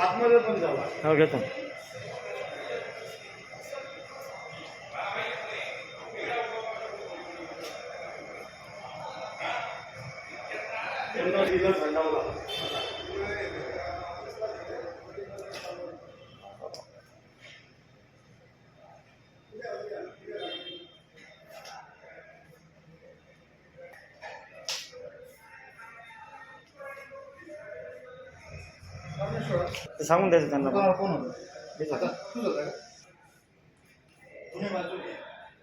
आतमध्ये पण झाला. हो घेतो. त्यांना दिलं थंडावला. ते सांगून द्यायचं त्यांना. कोण होतं? आता तूच होता का? तुम्ही बाजू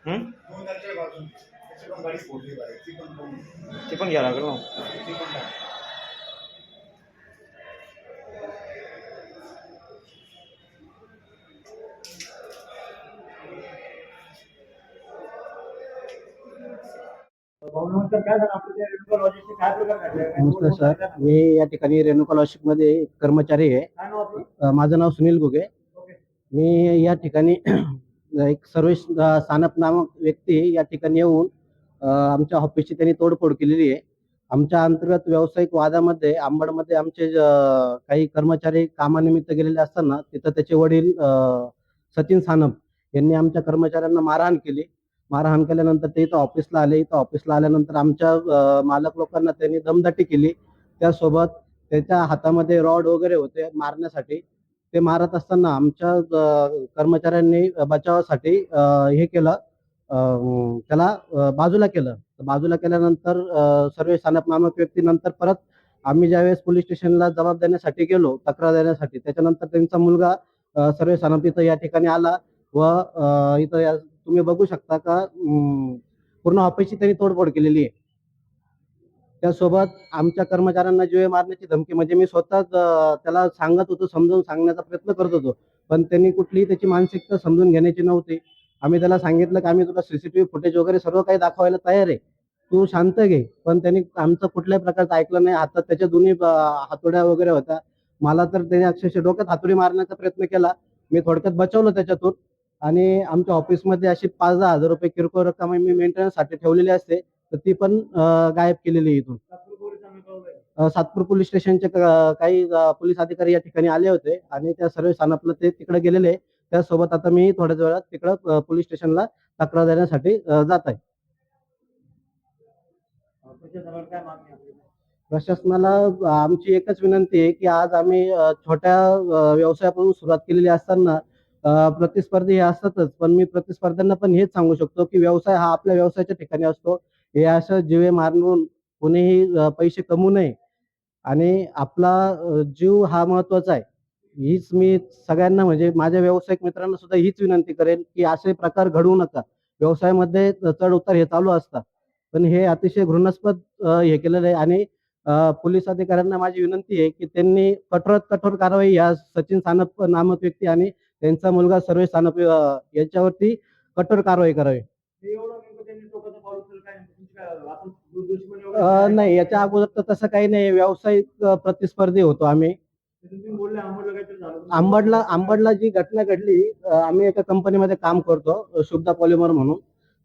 दोन तारखेला बाजू त्याची पण गाडी फोडली पाहिजे. ती पण घ्या लागेल ना. ती पण टाक. नमस्कार सर, मी या ठिकाणी रेणुका लॉजिस्टिक मध्ये कर्मचारी आहे. माझं नाव सुनील घुगे. मी या ठिकाणी एक सर्वेश सानप नामक व्यक्ती या ठिकाणी येऊन आमच्या ऑफिसची त्यांनी तोडफोड केलेली आहे. आमच्या अंतर्गत व्यावसायिक वादामध्ये आंबडमध्ये आमचे काही कर्मचारी कामानिमित्त गेलेले असताना तिथं त्याचे वडील सचिन सानप यांनी आमच्या कर्मचाऱ्यांना मारहाण केली. मारहाण केल्यानंतर ते इथं ऑफिसला आले. इथं ऑफिसला आल्यानंतर आमच्या मालक लोकांना त्यांनी दमदाटी केली. त्यासोबत त्याच्या हातामध्ये रॉड वगैरे होते मारण्यासाठी. ते मारत असताना आमच्या कर्मचाऱ्यांनी बचावासाठी हे केलं, त्याला बाजूला केलं. बाजूला केल्यानंतर सर्वेश सानप नामक व्यक्ती नंतर परत आम्ही ज्यावेळेस पोलीस स्टेशनला जबाब देण्यासाठी गेलो, तक्रार देण्यासाठी, त्याच्यानंतर त्यांचा मुलगा सर्वेश सानप इथं या ठिकाणी आला व इथं तुम्ही बघू शकता का पूर्ण ऑफिसची त्यांनी तोडफोड केलेली आहे. त्यासोबत आमच्या कर्मचाऱ्यांना जीवे मारण्याची धमकी, म्हणजे मी स्वतः त्याला सांगत होतो, समजून सांगण्याचा प्रयत्न करत होतो, पण त्यांनी कुठलीही त्याची मानसिकता समजून घेण्याची नव्हती. आम्ही त्याला सांगितलं की आम्ही तुला सीसीटीव्ही फुटेज वगैरे सर्व काही दाखवायला तयार आहे, तू शांत घे. पण त्यांनी आमचं कुठल्याही प्रकारचं ऐकलं नाही. हातात त्याच्या दोन्ही हातोड्या वगैरे होत्या. मला तर त्याने अक्षरशः डोक्यात हातोडी मारण्याचा प्रयत्न केला. मी थोडक्यात बचावलं त्याच्यातून. आणि आमच्या ऑफिसमध्ये अशी 5-10 हजार रुपये किरकोळ रक्कम मी मेंटेनन्ससाठी ठेवलेली असते, तर ती पण गायब केलेली इथून. सातपूर पोलीस स्टेशनचे काही पोलीस अधिकारी या ठिकाणी आले होते आणि त्या सर्व सानपला ते तिकडे गेलेले. त्यासोबत आता मी थोड्याच वेळात तिकडं पोलीस स्टेशनला तक्रार देण्यासाठी जात आहे. प्रशासनाला आमची एकच विनंती आहे की आज आम्ही छोट्या व्यवसायापासून सुरुवात केलेली असताना प्रतिस्पर्धी हे असतातच, पण मी प्रतिस्पर्ध्यांना पण हेच सांगू शकतो की व्यवसाय हा आपल्या व्यवसायाच्या ठिकाणी असतो. हे असं जीवे मारून कोणीही पैसे कमवू नये आणि आपला जीव हा महत्वाचा आहे. हीच मी सगळ्यांना, म्हणजे माझ्या व्यावसायिक मित्रांना सुद्धा हीच विनंती करेन की असे प्रकार घडवू नका. व्यवसायामध्ये चढ उतार हे चालू असतात, पण हे अतिशय घृणास्पद हे केलेलं आहे. आणि पोलीस अधिकाऱ्यांना माझी विनंती आहे की त्यांनी कठोरात कठोर कारवाई या सचिन सानप नामक व्यक्ती आणि त्यांचा मुलगा सर्वेश सानप यांच्यावरती कठोर कारवाई करावी. नाही, याच्या अगोदर तर तसं काही नाही. व्यावसायिक प्रतिस्पर्धी होतो आम्ही. आंबडला जी घटना घडली, आम्ही एका कंपनीमध्ये काम करतो, शुभदा पॉलिमर म्हणून.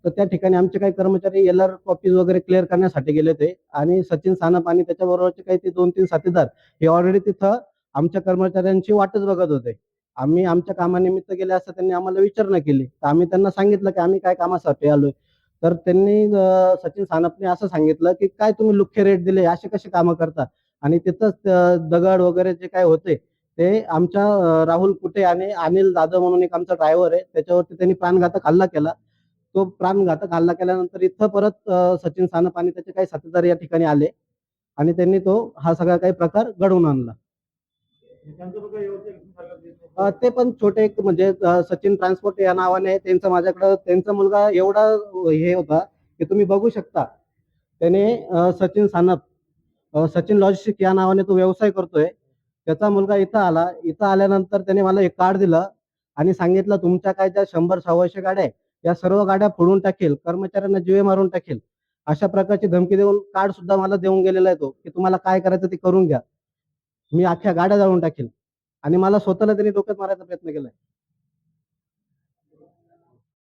तर त्या ठिकाणी आमचे काही कर्मचारी एलआर कॉपीज वगैरे क्लिअर करण्यासाठी गेले होते आणि सचिन सानप आणि त्याच्याबरोबरचे काही ते 2-3 साथीदार हे ऑलरेडी तिथं आमच्या कर्मचाऱ्यांची वाटच बघत होते. आम्ही आमच्या कामानिमित्त गेले असता त्यांनी आम्हाला विचारणा केली, तर आम्ही त्यांना सांगितलं की आम्ही काय कामासाठी आलोय. तर त्यांनी सचिन सानपने असं सांगितलं की काय तुम्ही लुख्खे रेट दिले, असे कसे कामं करता. आणि तिथंच दगड वगैरे जे काय होते ते आमच्या राहुल कुटे आणि अनिल जाधव म्हणून एक आमचा ड्रायव्हर आहे, त्याच्यावरती त्यांनी प्राणघातक हल्ला केला. तो प्राणघातक हल्ला केल्यानंतर इथं परत सचिन सानप आणि त्याचे काही साथीदार या ठिकाणी आले आणि त्यांनी तो हा सगळा काही प्रकार घडवून आणला. त्यांचं पण काही व्यवस्थित सरकार देत नाही. ते पण छोटे एक म्हणजे सचिन ट्रान्सपोर्ट या नावाने त्यांचं माझ्याकडं त्यांचा मुलगा एवढा हे होता की तुम्ही बघू शकता. त्याने सचिन सानप सचिन लॉजिस्टिक या नावाने तो व्यवसाय करतोय. त्याचा मुलगा इथं आला. इथं आल्यानंतर त्याने मला एक कार्ड दिलं आणि सांगितलं तुमच्या काय ज्या 100-100 गाड्या आहे या सर्व गाड्या फोडून टाकेल, कर्मचाऱ्यांना जीवे मारून टाकेल, अशा प्रकारची धमकी देऊन कार्ड सुद्धा मला देऊन गेलेला आहे तो, की तुम्हाला काय करायचं ते करून घ्या, मी अख्ख्या गाड्या जाळून टाकेल. आणि मला स्वतःला त्यांनी डोक्यात मारायचा प्रयत्न केलाय.